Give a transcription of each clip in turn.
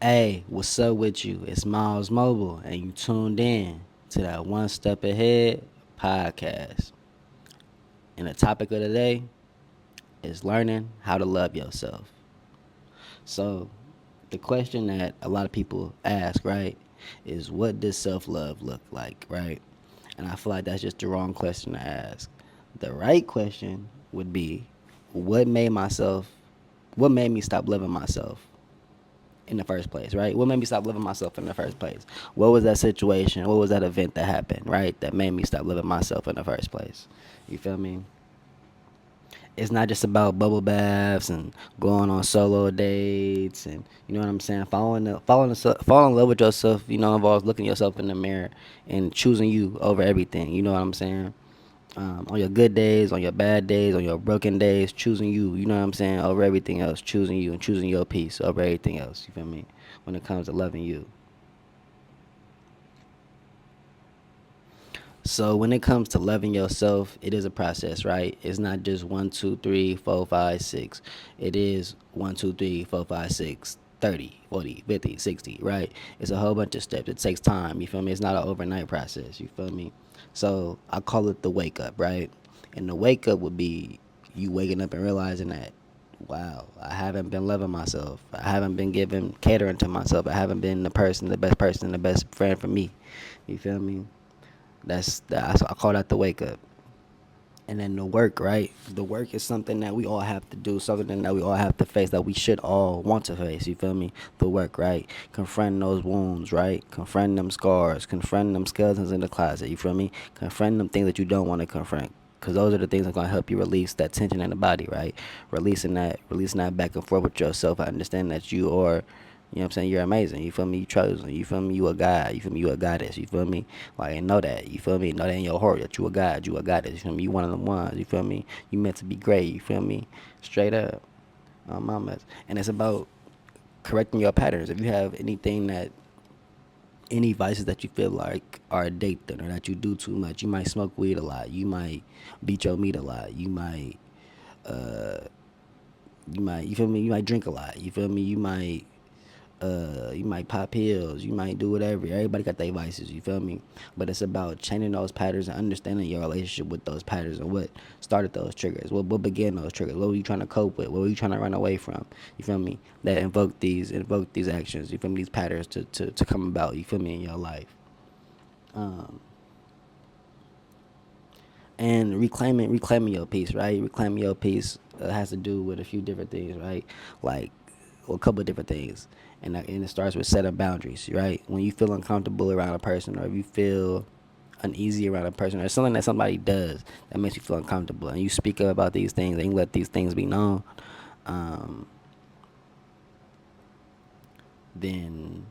Hey, what's up with you? It's Miles Mobile, and you tuned in to that One Step Ahead podcast. And the topic of the day is learning how to love yourself. So, the question that a lot of people ask, right, is what does self love look like, right? And I feel like that's just the wrong question to ask. The right question would be, what made myself, what made me stop loving myself in the first place, right? What made me stop loving myself in the first place? What was that situation? What was that event that happened, right? That made me stop loving myself in the first place. You feel me? It's not just about bubble baths and going on solo dates and you know what I'm saying. Falling in love with yourself. Involves looking yourself in the mirror and choosing you over everything. You know what I'm saying. On your good days, on your bad days, on your broken days, choosing you. You know what I'm saying over everything else. Choosing you and choosing your peace over everything else. You feel me? When it comes to loving you. So when it comes to loving yourself, it is a process, right? It's not just 1, 2, 3, 4, 5, 6. It is 1, 2, 3, 4, 5, 6, 30, 40, 50, 60, right? It's a whole bunch of steps. It takes time, you feel me? It's not an overnight process, you feel me? So I call it the wake up, right? And the wake up would be you waking up and realizing that, wow, I haven't been loving myself. I haven't been giving catering to myself. I haven't been the best person, the best friend for me. You feel me? That's I call that the wake up. And then the work, right? The work is something that we all have to do, something that we all have to face, that we should all want to face. You feel me? The work, right? Confronting those wounds, right? Confronting them scars, confronting them skeletons in the closet. You feel me? Confronting them things that you don't want to confront. Because those are the things that are going to help you release that tension in the body, right? Releasing that back and forth with yourself. I understand that you are, you know what I'm saying? You're amazing. You feel me? You chosen. You feel me? You a god. You feel me? You a goddess. You feel me? Like, and know that. You feel me? Know that in your heart that you a god. You a goddess. You feel me? You one of them ones. You feel me? You meant to be great. You feel me? Straight up. Mamas. And it's about correcting your patterns. If you have any vices that you feel like are addicting or that you do too much, you might smoke weed a lot. You might beat your meat a lot. Uh, you feel me? You might drink a lot. You feel me? You might pop pills, you might do whatever. Everybody got their vices, you feel me? But it's about changing those patterns and understanding your relationship with those patterns and what started those triggers. What began those triggers? What were you trying to cope with? What were you trying to run away from? You feel me? That invoke these actions, you feel me, these patterns to come about, you feel me, in your life. Um and reclaiming your peace, right? Reclaiming your peace has to do with a few different things, right? Like, well, a couple of different things, and it starts with setting boundaries, right? When you feel uncomfortable around a person, or if you feel uneasy around a person, or something that somebody does that makes you feel uncomfortable, and you speak up about these things, and you let these things be known, um, then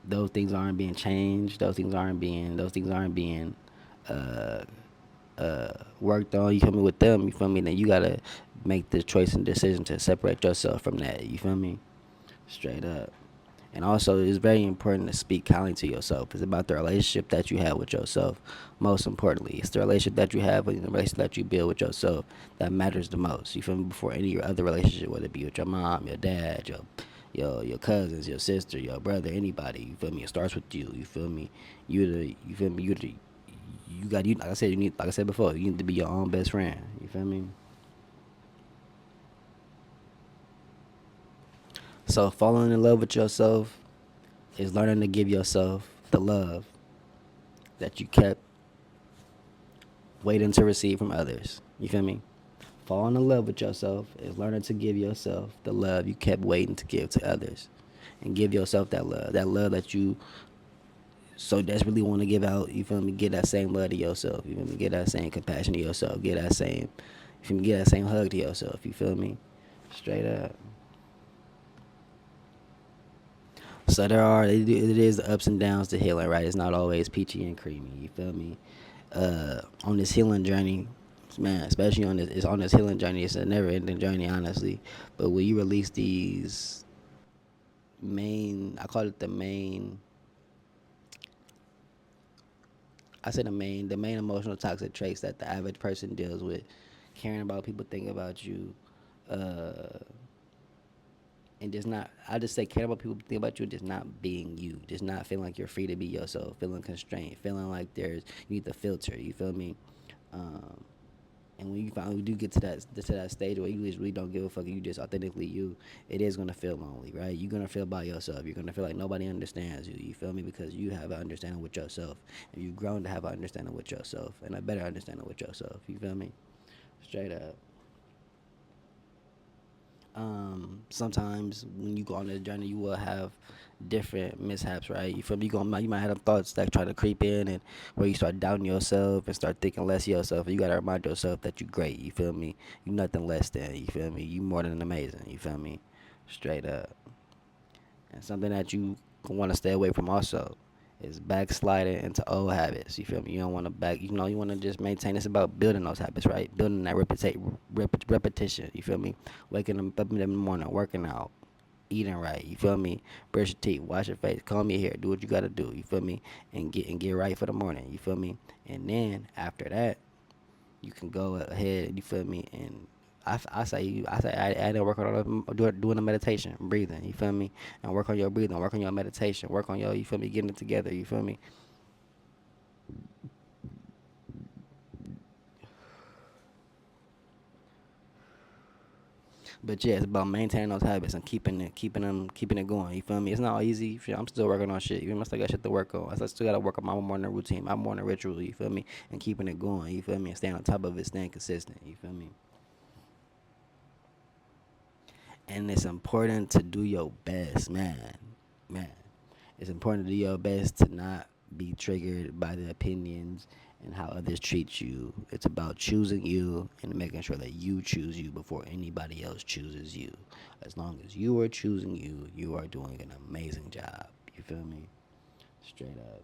those things aren't being changed. Those things aren't being uh, worked on. You feel me with them? You feel me? Then you gotta make the choice and decision to separate yourself from that. You feel me? Straight up. And also, it's very important to speak kindly to yourself. It's about the relationship that you have with yourself. Most importantly, it's the relationship that you have and the relationship that you build with yourself that matters the most. You feel me? Before any of your other relationship, whether it be with your mom, your dad, your cousins, your sister, your brother, anybody. You feel me? It starts with you. You feel me? You feel me? You got you. Like I said, like I said before, you need to be your own best friend. You feel me? So falling in love with yourself is learning to give yourself the love that you kept waiting to receive from others. You feel me? Falling in love with yourself is learning to give yourself the love you kept waiting to give to others. And give yourself that love that you so desperately want to give out. You feel me? Get that same love to yourself. You feel me? Get that same compassion to yourself. You feel me? Get that same hug to yourself. You feel me? Straight up. So it is the ups and downs to healing, right? It's not always peachy and creamy. You feel me? On this healing journey, man, especially on this healing journey, it's a never ending journey, honestly. But when you release these I call it the main emotional toxic traits that the average person deals with: caring about people thinking about you, uh, and just not, I just say care about people think about you, just not being you, just not feeling like you're free to be yourself, feeling constrained, feeling like there's, you need to filter, you feel me? um and when you finally do get to that stage where you just really don't give a fuck, you just authentically you, it is gonna feel lonely, right? You're gonna feel by yourself. You're gonna feel like nobody understands you. You feel me? Because you have an understanding with yourself, and you've grown to have an understanding with yourself, and a better understanding with yourself. You feel me? Straight up. Sometimes when you go on this journey, you will have different mishaps, right? You feel me? You might have them thoughts that try to creep in, and where you start doubting yourself and start thinking less of yourself. And you gotta remind yourself that you're great. You feel me? You nothing less than. You feel me? You more than amazing. You feel me? Straight up. And something that you want to stay away from also is backsliding into old habits. You feel me? You don't want to you want to just maintain. It's about building those habits, right? Building that repetition. You feel me? Waking up in the morning, working out, eating right. You feel me? Brush your teeth, wash your face, comb your hair, do what you gotta do. You feel me? And get right for the morning. You feel me? And then after that, you can go ahead. You feel me? And I didn't work on doing the meditation, breathing. You feel me? And work on your breathing, work on your meditation, work on your, you feel me, getting it together. You feel me? But yeah, it's about maintaining those habits and keeping it going. You feel me? It's not easy. Shit, I'm still working on shit. You must still got shit to work on. I still gotta work on my morning routine, my morning ritual. You feel me? And keeping it going. You feel me? And staying on top of it, staying consistent. You feel me? And it's important to do your best, man. It's important to do your best to not be triggered by the opinions and how others treat you. It's about choosing you and making sure that you choose you before anybody else chooses you. As long as you are choosing you, you are doing an amazing job. You feel me? Straight up.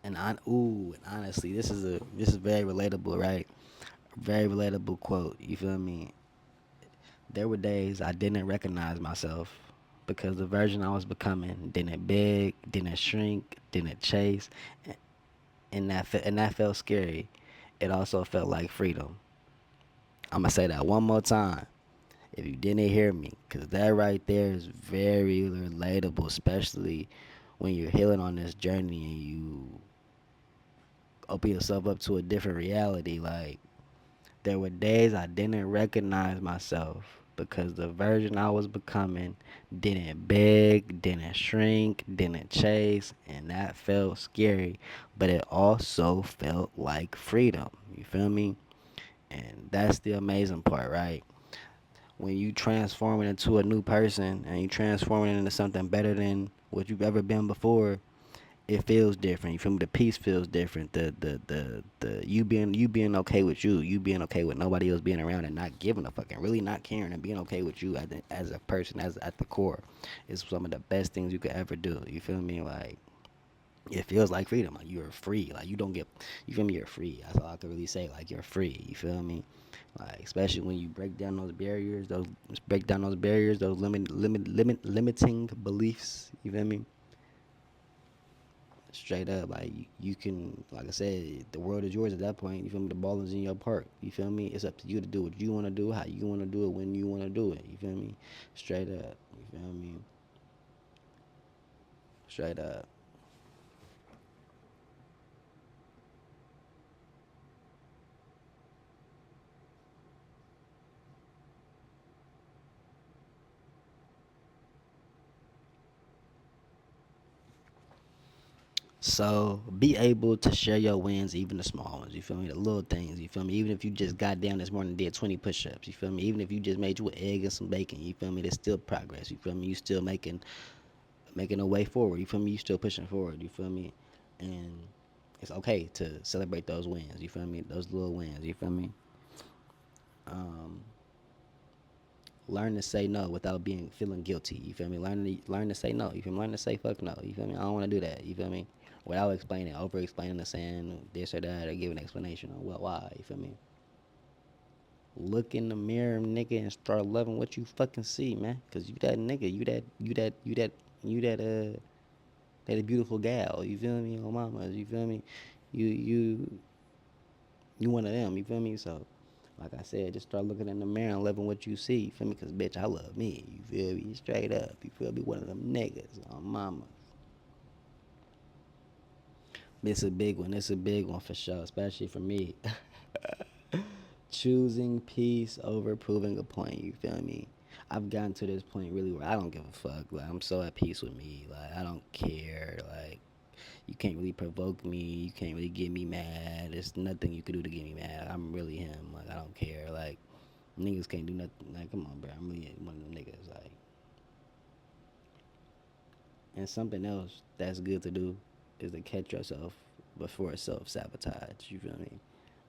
And honestly, this is very relatable, right? Very relatable quote. You feel me? There were days I didn't recognize myself because the version I was becoming didn't beg, didn't shrink, didn't chase, and that felt scary. It also felt like freedom. I'm gonna say that one more time if you didn't hear me, because that right there is very relatable, especially when you're healing on this journey and you open yourself up to a different reality. Like, there were days I didn't recognize myself because the version I was becoming didn't beg, didn't shrink, didn't chase, and that felt scary. But it also felt like freedom. You feel me? And that's the amazing part, right? When you transforming into a new person and you transforming into something better than what you've ever been before, it feels different. You feel me? The peace feels different. The you being okay with you being okay with nobody else being around and not giving a fuck and really not caring and being okay with you as a person, as at the core, is some of the best things you could ever do. You feel me? Like, it feels like freedom. Like, you're free. Like, you don't get, you feel me? You're free. That's all I can really say. Like, you're free. You feel me? Like, especially when you break down those barriers, those limiting beliefs. You feel me? Straight up, like, you can, like I said, the world is yours at that point. You feel me? The ball is in your park. You feel me? It's up to you to do what you want to do, how you want to do it, when you want to do it. You feel me? Straight up. You feel me? Straight up. So be able to share your wins, even the small ones. You feel me? The little things. You feel me? Even if you just got down this morning and did 20 push-ups. You feel me? Even if you just made you an egg and some bacon. You feel me? There's still progress. You feel me? You still making a way forward. You feel me? You still pushing forward. You feel me? And it's okay to celebrate those wins. You feel me? Those little wins. You feel me? Um, learn to say no without being feeling guilty. You feel me? Learn to say no. You feel me? Learn to say fuck no. You feel me? I don't want to do that. You feel me? Without explaining, over explaining, or saying this or that, or giving an explanation on what, why. You feel me? Look in the mirror, nigga, and start loving what you fucking see, man. Cause you that nigga, that beautiful gal. You feel me? Oh mama, you feel me? You you one of them. You feel me? So Like I said, just start looking in the mirror and loving what you see. You feel me? Cause bitch, I love me. You feel me? Straight up. You feel me? One of them niggas on mama. It's a big one. It's a big one for sure, especially for me. Choosing peace over proving a point. You feel me? I've gotten to this point really where I don't give a fuck. Like I'm so at peace with me. Like I don't care. Like you can't really provoke me. You can't really get me mad. There's nothing you can do to get me mad. I'm really him. Like I don't care. Like niggas can't do nothing. Like come on, bro. I'm really one of them niggas. Like and something else that's good to do is to catch yourself before self sabotage. You feel me?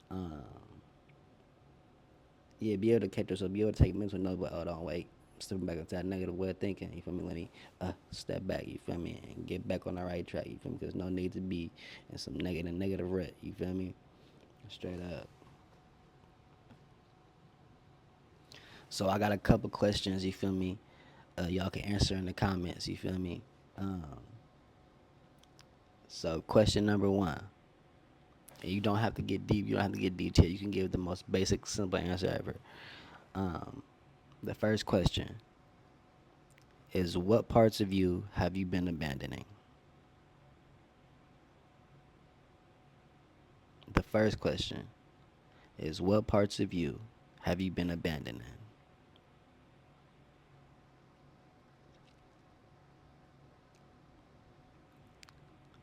Um, yeah, be able to catch yourself, be able to take mental notes, but hold on, wait, step back into that negative way of thinking. You feel me? Let me step back. You feel me? And get back on the right track. You feel me? Because no need to be in some negative rut. You feel me? Straight up. So I got a couple questions. You feel me? Y'all can answer in the comments. You feel me? Um, so question number one. And you don't have to get deep. You don't have to get detailed. You can give the most basic, simple answer ever. Um, the first question is, what parts of you have you been abandoning? The first question is, what parts of you have you been abandoning?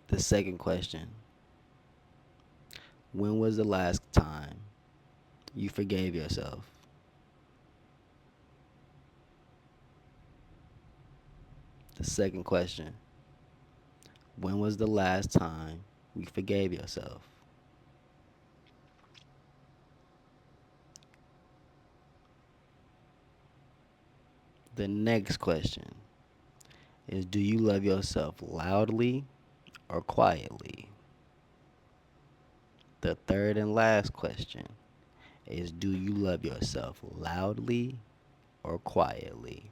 The second question, when was the last time you forgave yourself? The second question, when was the last time you forgave yourself? The next question is, do you love yourself loudly or quietly? The third and last question is, do you love yourself loudly or quietly?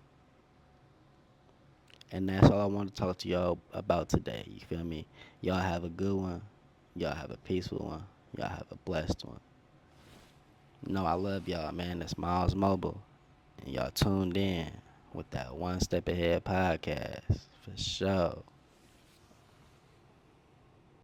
And that's all I want to talk to y'all about today. You feel me? Y'all have a good one. Y'all have a peaceful one. Y'all have a blessed one. No, I love y'all, man. That's Miles Mobile. And y'all tuned in with that One Step Ahead podcast. For sure.